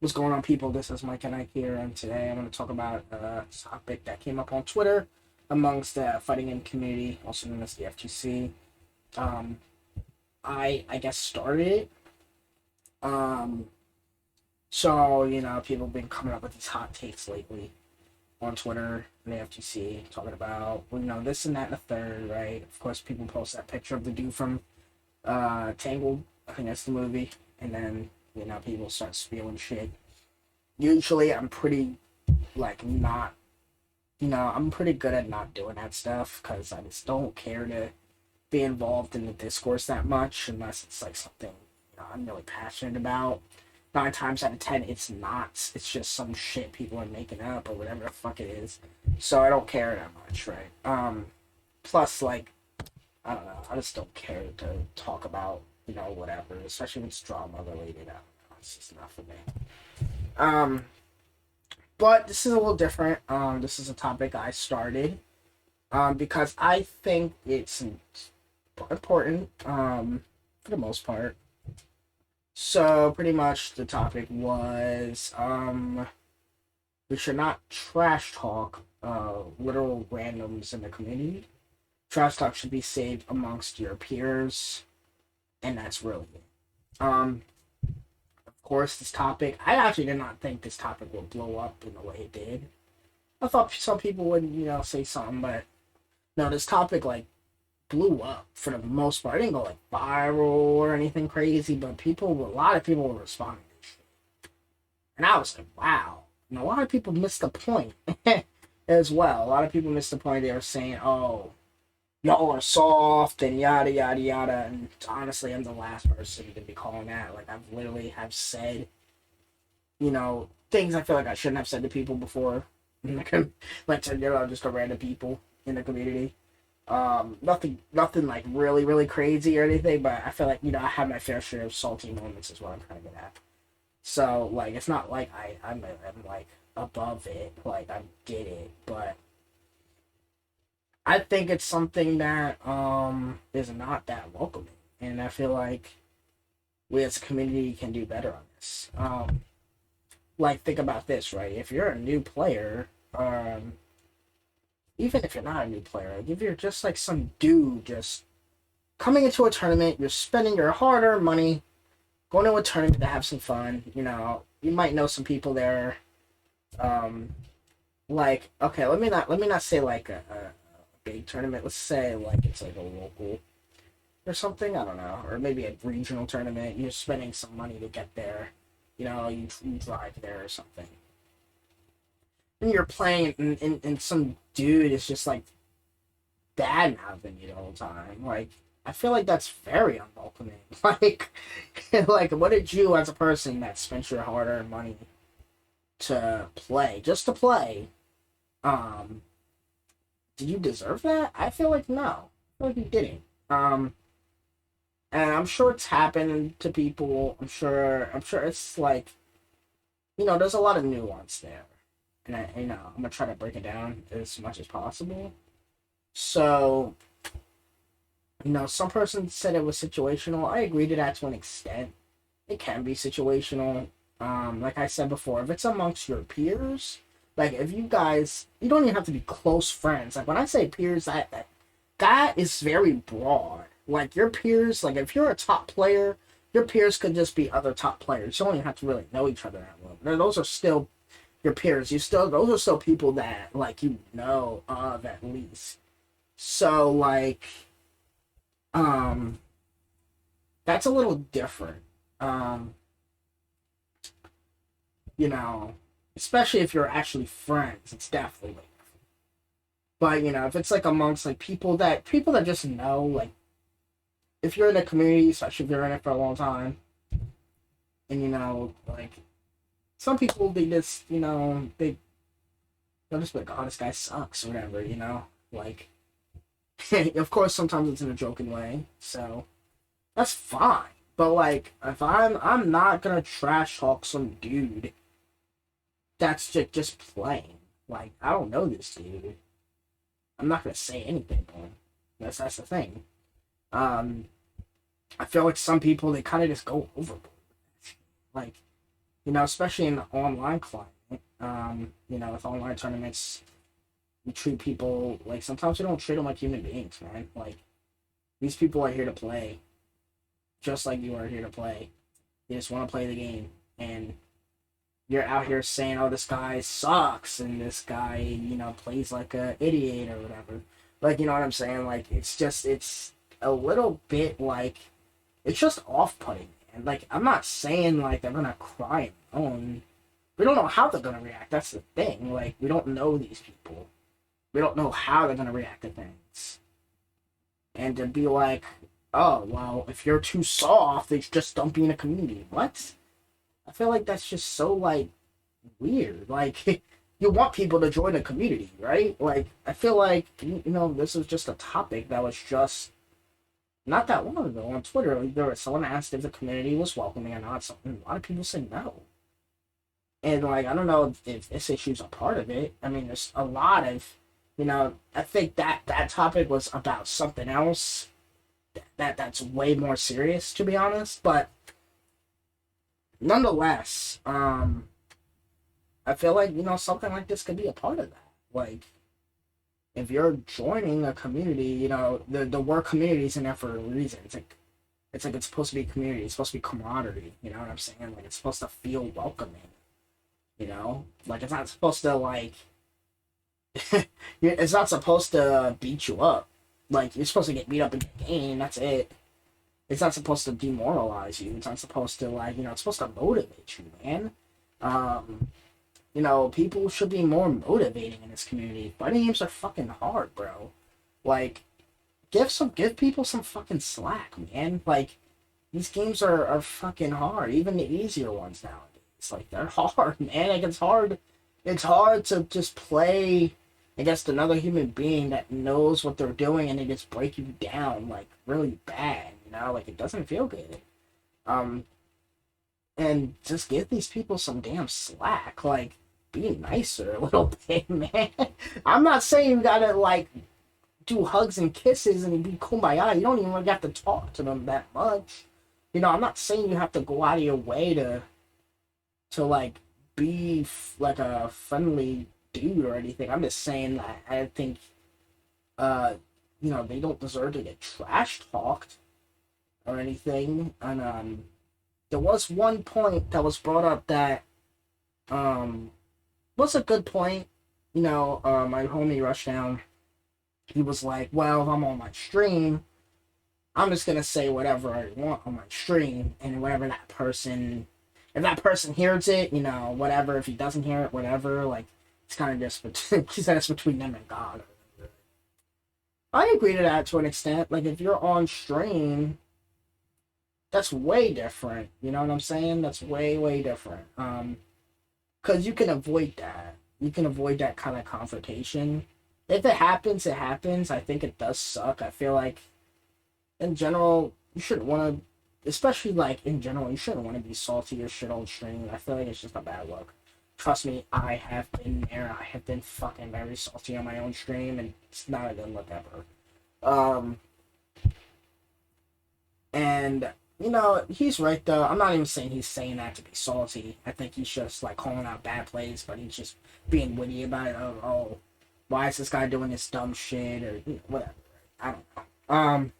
What's going on, people? This is Mike and Ike here, and today I'm going to talk about a topic that came up on Twitter amongst the fighting game community, also known as the FGC. Um, I guess started it. Um, people have been coming up with these hot takes lately on Twitter and the FGC, talking about this and that and the third, right? Of course, people post that picture of the dude from Tangled. I think that's the movie, and then people start spewing shit. Usually, I'm pretty not I'm pretty good at not doing that stuff because I just don't care to be involved in the discourse that much unless it's like something I'm really passionate about. 9 times out of 10, it's not. It's just some shit people are making up or whatever the fuck it is. So I don't care that much, right? Plus, I don't know. I just don't care to talk about whatever, especially if it's drama related. I don't know. It's just not for me. Um, but this is a little different. This is a topic I started because I think it's important for the most part. So pretty much the topic was we should not trash talk literal randoms in the community. Trash talk should be saved amongst your peers, and that's really it. Of course, this topic, I actually did not think this topic would blow up in the way it did. I thought some people would, say something, but no, this topic blew up for the most part. It didn't go viral or anything crazy, but a lot of people were responding to shit. And I was like, wow. And a lot of people missed the point as well. A lot of people missed the point. They were saying, oh, y'all are soft and yada yada yada. And honestly, I'm the last person to be calling that. I've literally have said, things I feel like I shouldn't have said to people before. Just to random people in the community. Nothing really, really crazy or anything, but I feel like, I have my fair share of salty moments is what I'm trying to get at. So, it's not like I'm above it, I get it, but I think it's something that, is not that welcoming, and I feel like we as a community can do better on this. Think about this, right? If you're a new player, even if you're not a new player, if you're just some dude just coming into a tournament, you're spending your hard-earned money, going to a tournament to have some fun. You might know some people there. Okay, let me not say a big tournament. Let's say it's a local or something. I don't know, or maybe a regional tournament. You're spending some money to get there. You drive there or something. And you're playing, and some dude is just bad mouthing you the whole time. I feel like that's very unwelcoming. What did you, as a person that spent your hard-earned money to play, just to play, did you deserve that? I feel like no. I feel like you didn't. And I'm sure it's happened to people. I'm sure it's there's a lot of nuance there. And I'm gonna try to break it down as much as possible. So, some person said it was situational. I agree to that to an extent. It can be situational. Like I said before, if it's amongst your peers, if you guys, you don't even have to be close friends. When I say peers, that is very broad. Your peers, if you're a top player, your peers could just be other top players. You don't even have to really know each other that well. Those are still your peers. Those are still people that of at least. So that's a little different. Especially if you're actually friends, it's definitely different. But if it's amongst people that just know, if you're in a community, especially if you're in it for a long time, and some people, they just they'll just be like, oh, this guy sucks or whatever, of course sometimes it's in a joking way, so that's fine. But if I'm not gonna trash talk some dude that's just playing. I don't know this dude. I'm not gonna say anything to him. That's the thing. I feel like some people, they kind of just go overboard. especially in the online climate. With online tournaments, you treat people like sometimes you don't treat them like human beings, man. Like these people are here to play, just like you are here to play. They just want to play the game, and you're out here saying, "Oh, this guy sucks," and this guy, plays like a idiot or whatever. Like, you know what I'm saying? Like, it's a little bit like it's just off-putting. And like, I'm not saying like they're gonna cry and moan. We don't know how they're gonna react. That's the thing. Like, we don't know these people. We don't know how they're gonna react to things. And to be like, oh well, if you're too soft, it's just don't be in a community. What? I feel like that's just so like weird. Like you want people to join a community, right? Like I feel like this was just a topic that was just not that long ago on Twitter. Like, there was someone asked if the community was welcoming or not. Something a lot of people said no. And like I don't know if this issue's a part of it. I mean, there's a lot of, I think that topic was about something else. That's way more serious, to be honest. But nonetheless, I feel like something like this could be a part of that. Like if you're joining a community, the word community is in there for a reason. It's like it's supposed to be community. It's supposed to be camaraderie. You know what I'm saying? Like it's supposed to feel welcoming. Like it's not supposed to like it's not supposed to beat you up. Like you're supposed to get beat up in the game. That's it. It's not supposed to demoralize you. It's not supposed to like it's supposed to motivate you, man. Um, people should be more motivating in this community. Fighting games are fucking hard, bro. Like, give people some fucking slack, man. Like, these games are fucking hard. Even the easier ones nowadays. Like, they're hard, man. Like, it's hard. It's hard to just play against another human being that knows what they're doing and they just break you down, like, really bad, Like, it doesn't feel good. Um, and just give these people some damn slack. Like, be nicer a little bit, man. I'm not saying you gotta like do hugs and kisses and be kumbaya. You don't even really have to talk to them that much. I'm not saying you have to go out of your way to like be like a friendly dude or anything. I'm just saying that I think they don't deserve to get trash talked or anything. And there was one point that was brought up that was a good point. My homie Rushdown, he was like, well, if I'm on my stream, I'm just gonna say whatever I want on my stream, and whatever if that person hears it, whatever. If he doesn't hear it, whatever. Like, it's kind of just between, he said it's between them and God. I agree to that to an extent. Like, if you're on stream, that's way different. You know what I'm saying? That's way, way different. Because you can avoid that. You can avoid that kind of confrontation. If it happens, it happens. I think it does suck. I feel like, in general, you shouldn't want to, especially like in general, you shouldn't want to be salty or shit on stream. I feel like it's just a bad look. Trust me, I have been there. I have been fucking very salty on my own stream, and it's not a good look ever. And he's right though. I'm not even saying he's saying that to be salty. I think he's just like calling out bad plays, but he's just being witty about it. Oh, why is this guy doing this dumb shit or whatever? I don't know.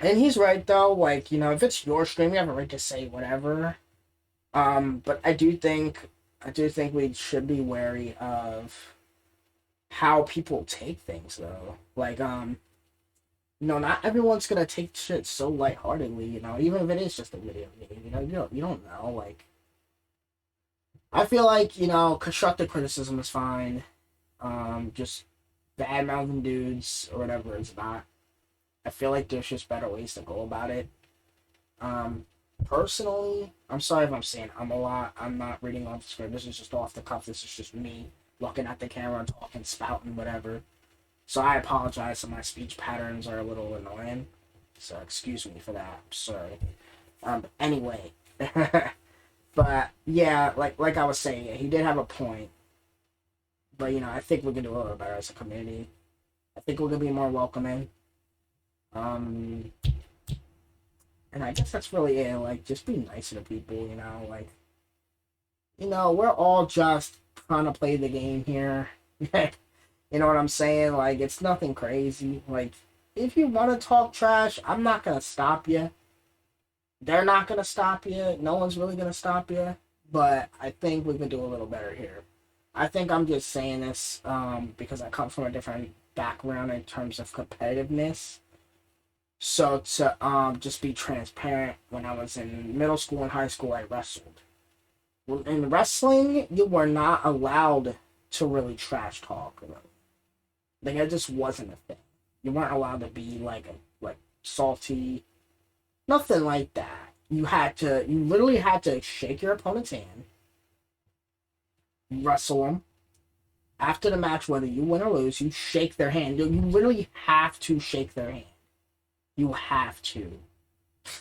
And he's right though. Like if it's your stream, you have a right to say whatever. But I do think we should be wary of how people take things though. Like not everyone's gonna take shit so lightheartedly, even if it is just a video game, you don't know. Like, I feel like, constructive criticism is fine. Just bad mouthing dudes or whatever is not. I feel like there's just better ways to go about it. Personally, I'm sorry if I'm saying I'm a lot. I'm not reading off the script. This is just off the cuff. This is just me looking at the camera, talking, spouting, whatever. So I apologize if my speech patterns are a little annoying. So excuse me for that. I'm sorry. Anyway. But yeah, like I was saying, yeah, he did have a point. But I think we can do a little better as a community. I think we're gonna be more welcoming. And I guess that's really it. Like, just be nicer to people, like, we're all just trying to play the game here. You know what I'm saying? Like, it's nothing crazy. Like, if you want to talk trash, I'm not going to stop you. They're not going to stop you. No one's really going to stop you. But I think we can do a little better here. I think I'm just saying this because I come from a different background in terms of competitiveness. So to just be transparent, when I was in middle school and high school, I wrestled. In wrestling, you were not allowed to really trash talk. Like, it just wasn't a thing. You weren't allowed to be like salty, nothing like that. You literally had to shake your opponent's hand, wrestle them. After the match, whether you win or lose, you shake their hand. You literally have to shake their hand. You have to.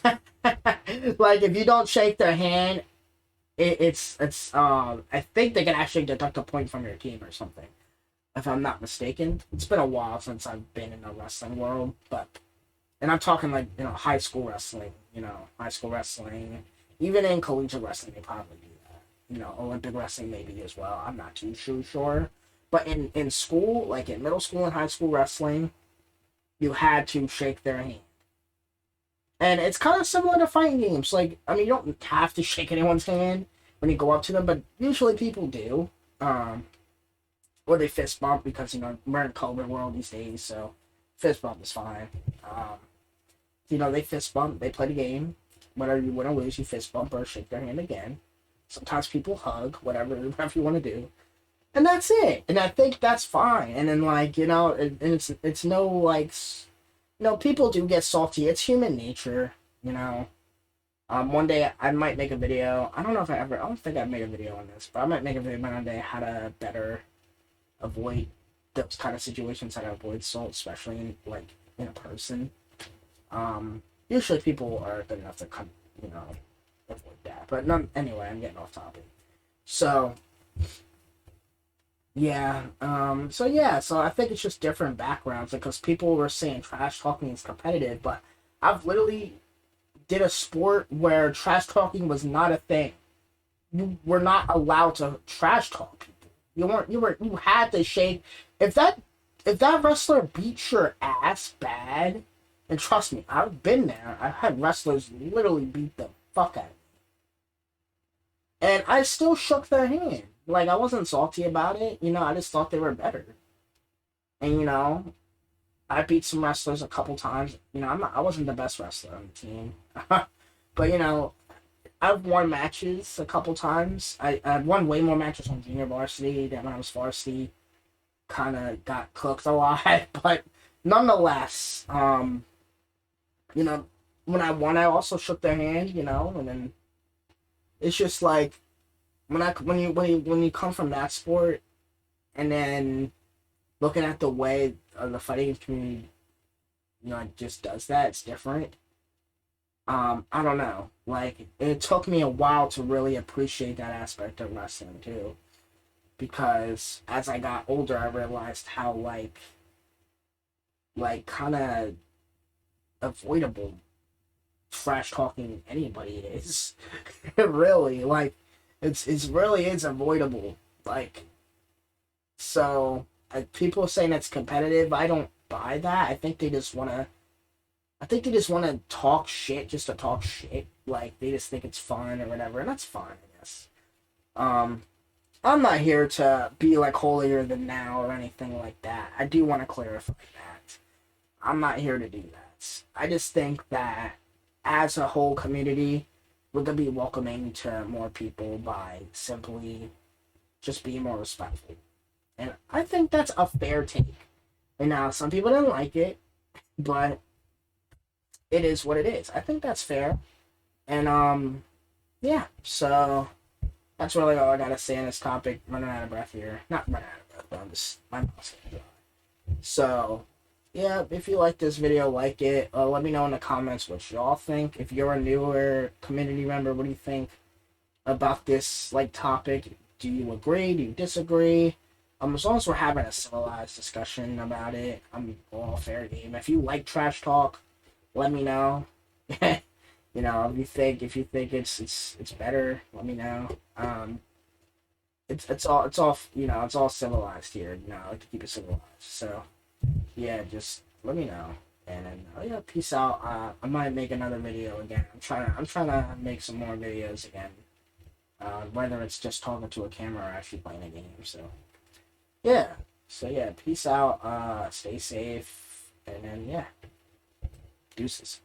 Like, if you don't shake their hand, it's I think they can actually deduct a point from your team or something, if I'm not mistaken. It's been a while since I've been in the wrestling world, and I'm talking like, high school wrestling, even in collegiate wrestling, they probably do that. Olympic wrestling maybe as well. I'm not too sure. But in school, like in middle school and high school wrestling, you had to shake their hand. And it's kind of similar to fighting games. Like, I mean, you don't have to shake anyone's hand when you go up to them, but usually people do. Or they fist bump because, we're in COVID world these days, so fist bump is fine. They fist bump, they play the game. Whether you win or lose, you fist bump or shake their hand again. Sometimes people hug, whatever you want to do. And that's it. And I think that's fine. And then, like, it's no, like, people do get salty. It's human nature, One day I might make a video. I don't think I've made a video on this, but I might make a video one day how to better avoid those kind of situations, how to avoid salt, especially in a person. Usually people are good enough to avoid that. But anyway, I'm getting off topic. So yeah, so I think it's just different backgrounds, because people were saying trash talking is competitive, but I've literally did a sport where trash talking was not a thing. You were not allowed to trash talk people. You had to shake. If that wrestler beats your ass bad, and trust me, I've been there. I've had wrestlers literally beat the fuck out of me. And I still shook their hand. Like, I wasn't salty about it. I just thought they were better. And, I beat some wrestlers a couple times. I wasn't the best wrestler on the team. But, I've won matches a couple times. I've won way more matches on junior varsity than when I was varsity. Kind of got cooked a lot. But, nonetheless, when I won, I also shook their hand, and then it's just like, when you come from that sport, and then looking at the way the fighting community, just does that, it's different. I don't know. Like, it took me a while to really appreciate that aspect of wrestling too, because as I got older, I realized how kind of avoidable trash talking anybody is. Really, like. It's really is avoidable. Like, so people saying it's competitive, I don't buy that. I think they just wanna talk shit just to talk shit. Like, they just think it's fun or whatever, and that's fine, I guess. I'm not here to be like holier than thou or anything like that. I do want to clarify that. I'm not here to do that. I just think that as a whole community, we're going to be welcoming to more people by simply just being more respectful. And I think that's a fair take. And now, some people didn't like it, but it is what it is. I think that's fair. And, yeah, so that's really all I got to say on this topic. Running out of breath here. Not running out of breath, but my mouth's getting dry. So, yeah, if you like this video, like it. Let me know in the comments what y'all think. If you're a newer community member, what do you think about this topic? Do you agree? Do you disagree? As long as we're having a civilized discussion about it, I'm all fair game. If you like trash talk, let me know. if you think it's better, let me know. It's all civilized here. I like to keep it civilized. So yeah, just let me know. And then, oh yeah, peace out. I might make another video again. I'm trying to make some more videos again. Whether it's just talking to a camera or actually playing a game. So yeah. So yeah, peace out. Stay safe. And then yeah, deuces.